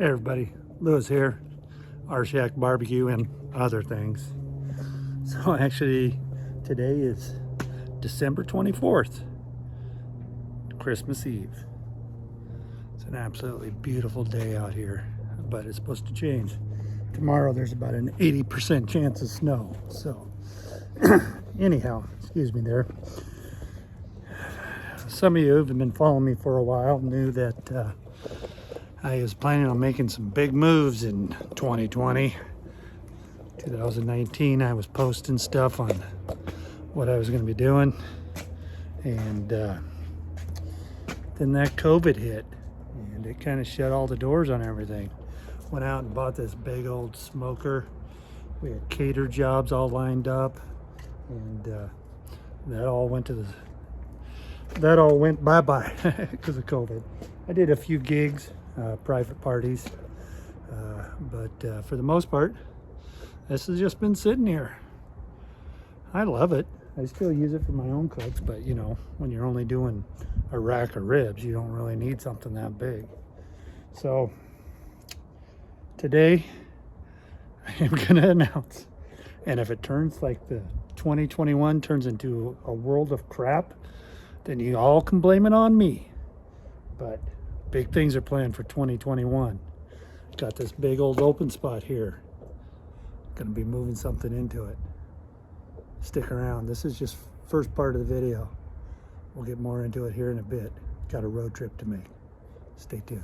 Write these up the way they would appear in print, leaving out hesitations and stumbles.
Hey everybody, Lewis here, Rshackbbq and other things. So actually today is December 24th, Christmas Eve. It's an absolutely beautiful day out here, but it's supposed to change. Tomorrow there's about an 80% chance of snow. So anyhow, excuse me there. Some of you who have been following me for a while knew that I was planning on making some big moves in 2020. 2019, I was posting stuff on what I was going to be doing. And then that COVID hit, and it kind of shut all the doors on everything. Went out and bought this big old smoker. We had cater jobs all lined up, and that all went bye-bye because of COVID. I did a few gigs. Private parties, but for the most part this has just been sitting here. I love it. I still use it for my own cooks, but you know, when you're only doing a rack of ribs, you don't really need something that big. So today I am gonna announce, and if it turns like the 2021 turns into a world of crap, then you all can blame it on me. But big things are planned for 2021. Got this big old open spot here. Gonna be moving something into it. Stick around. This is just first part of the video. We'll get more into it here in a bit. Got a road trip to make. Stay tuned.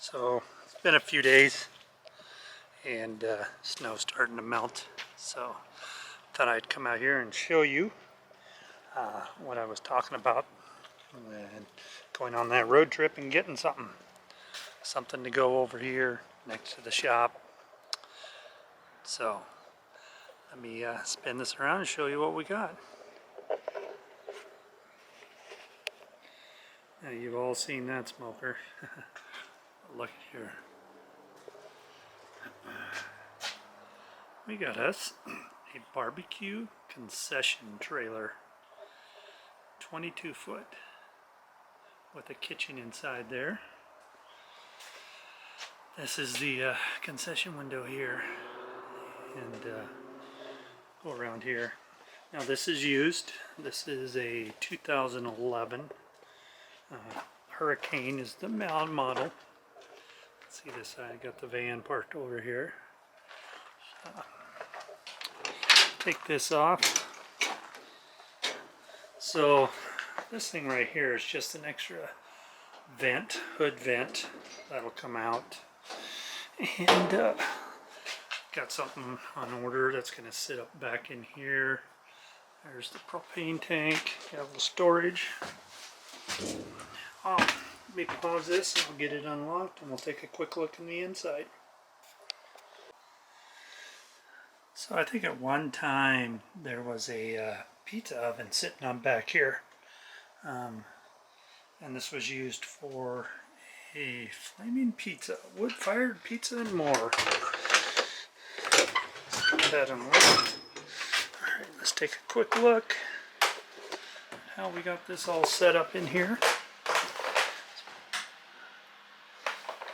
So it's been a few days and snow's starting to melt. So thought I'd come out here and show you what I was talking about and going on that road trip and getting something to go over here next to the shop. So let me spin this around and show you what we got. Now you've all seen that smoker. Look here. We got us a barbecue concession trailer, 22 foot with a kitchen inside there. This is the concession window here, and go around here. Now this is used. This is a 2011 Hurricane is the model. Let's see this side. I got the van parked over here. Take this off. So this thing right here is just an extra vent, hood vent that'll come out, and got something on order that's going to sit up back in here. There's the propane tank. You have the storage. Let me pause this and I'll get it unlocked and we'll take a quick look in the inside. So I think at one time there was a pizza oven sitting on back here, and this was used for a flaming pizza, wood-fired pizza and more. Put that unlocked. Alright, let's take a quick look at how we got this all set up in here.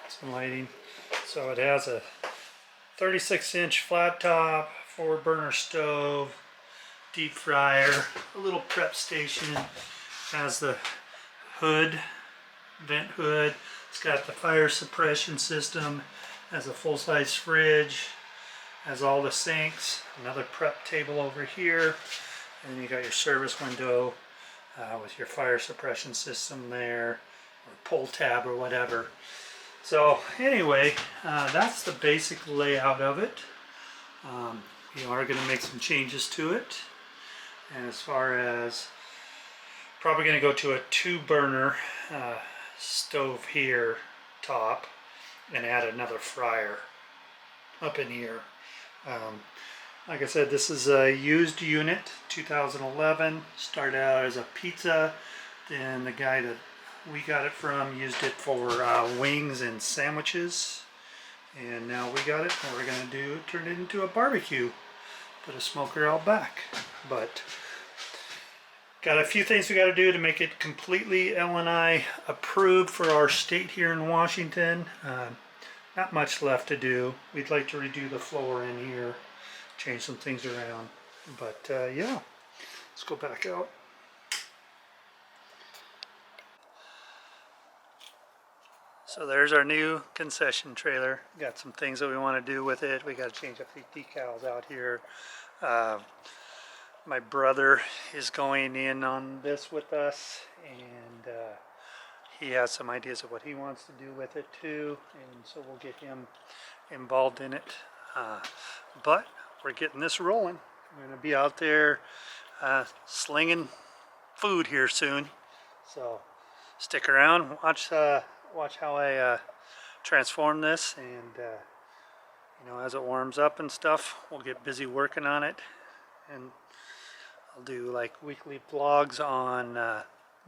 Some lighting. So it has a 36-inch flat top, 4-burner stove, deep fryer, a little prep station, has the hood, vent hood, it's got the fire suppression system, has a full-size fridge, has all the sinks, another prep table over here, and then you got your service window with your fire suppression system there, or pull tab or whatever. So anyway, that's the basic layout of it. We are going to make some changes to it. And as far as probably going to go to a 2-burner stove here top and add another fryer up in here. Like I said, this is a used unit, 2011. Started out as a pizza, then the guy that we got it from used it for wings and sandwiches, and now we got it and we're going to turn it into a barbecue, put a smoker out back. But got a few things we got to do to make it completely L&I approved for our state here in Washington. Not much left to do. We'd like to redo the floor in here, change some things around, but yeah, let's go back out. So there's our new concession trailer. Got some things that we want to do with it. We got to change a few decals out here. My brother is going in on this with us, and he has some ideas of what he wants to do with it too, and so we'll get him involved in it. But we're getting this rolling. We're going to be out there slinging food here soon. So stick around, watch how I transform this, and you know, as it warms up and stuff, we'll get busy working on it, and I'll do like weekly vlogs on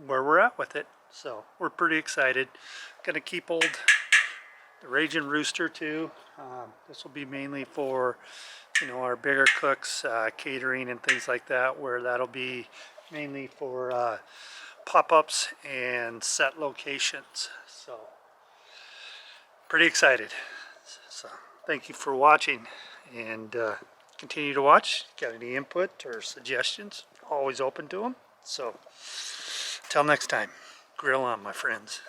where we're at with it. So we're pretty excited. Gonna keep the Raging Rooster too. This will be mainly for, you know, our bigger cooks, catering and things like that, where that'll be mainly for pop-ups and set locations. So pretty excited. So thank you for watching, and continue to watch. Got any input or suggestions? Always open to them. So till next time, grill on, my friends.